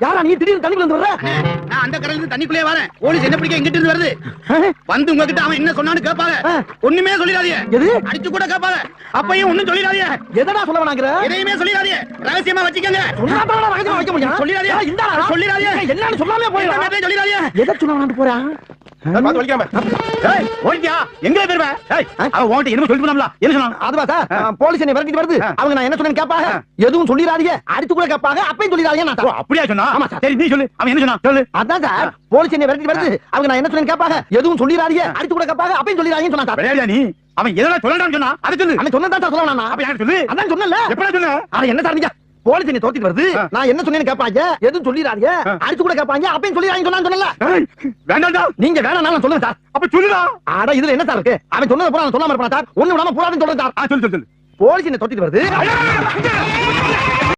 யாரா நீ திடீர்னு தண்ணிக்குள்ள இருந்து வர்ற? நான் அந்த கடல்ல இருந்து தண்ணிக்குள்ளே வரேன். போலீஸ் என்ன பிடிக்க எங்கிட்ட இருந்து வருது? வந்து உங்ககிட்ட அவன் என்ன சொன்னான்னு கேட்பாங்க. ஒண்ணுமே சொல்லிடாதீங்க. எது? அடிச்சு கூட கேட்பாங்க. அப்பையும் ஒண்ணும் சொல்லிடாதீங்க. எதடா சொல்ல வேணாங்கற? எதையுமே சொல்லிடாதீங்க. ரகசியமா வச்சுக்கங்க. சொன்னாதான் ரகசியமா வைக்க முடியும். சொல்லிடாதீங்க. இந்தாடா சொல்லிடாதீங்க. என்னன்னு சொல்லாமே போயிடா. சொல்லிடாதீங்க. எதை சொல்ல வேணாம்னு போறா? பாத்து வலிக்காம. ஏய், ஓடியா? எங்க போயிருவ? ஏய், அவன் ஓடி என்ன சொல்லிட்டு போனாம்ல? என்ன சொன்னான்? அதுவா சார், போலீஸ் என்ன விரட்டிட்டு வருது. அவங்க நான் என்ன சொன்னேன்னு கேட்பாங்க. எதுவும் சொல்லிடாதீங்க. அடிச்சு கூட கேட்பாங்க. அப்பையும் சொல்லிடாதீங்க நான். ஓ, அப்படியே சொன்னா? ஆமா சார். சரி நீ சொல்லு. அவன் என்ன சொன்னான்? சொல்லு. அதான் சார், போலீஸ் என்ன விரட்டிட்டு வருது. அவங்க நான் என்ன சொன்னேன்னு கேட்பாங்க. எதுவும் சொல்லிடாதீங்க. அடிச்சு கூட கேட்பாங்க. அப்பையும் சொல்லிடாதீங்கன்னு சொன்னா சார். விளையாடியா நீ? அவன் எதனா சொல்லறான்னு சொன்னா அத சொல்லு. அவன் சொன்னதா சார் சொல்ல வேணாம். அப்ப யார் சொல்லு? அதான் சொன்னல. எப்படா சொன்ன? அட என்ன சார் நீங்க? போலீஸ் என்ன தோத்திட்டு வருது. நான் என்ன சொன்னேன்னு கேட்பாங்க. எதுவும் சொல்லிடாதீங்க. அடிச்சு கூட கேட்பாங்க. அப்பையும் சொல்லிடாதீங்கன்னு சொன்னல. வேண்டாம்டா. நீங்க வேணாம் நான் சொல்லுங்க சார். அப்ப சொல்லுடா. அட இதுல என்ன சார் இருக்கு? அவன் சொன்னத பூரா நான் சொல்லாம இருப்பானா சார்? ஒண்ணு விடாம பூரான்னு சொல்றேன் சார். சொல்லு சொல்லு சொல்லு. போலீஸ் என்ன தோத்திட்டு வருது.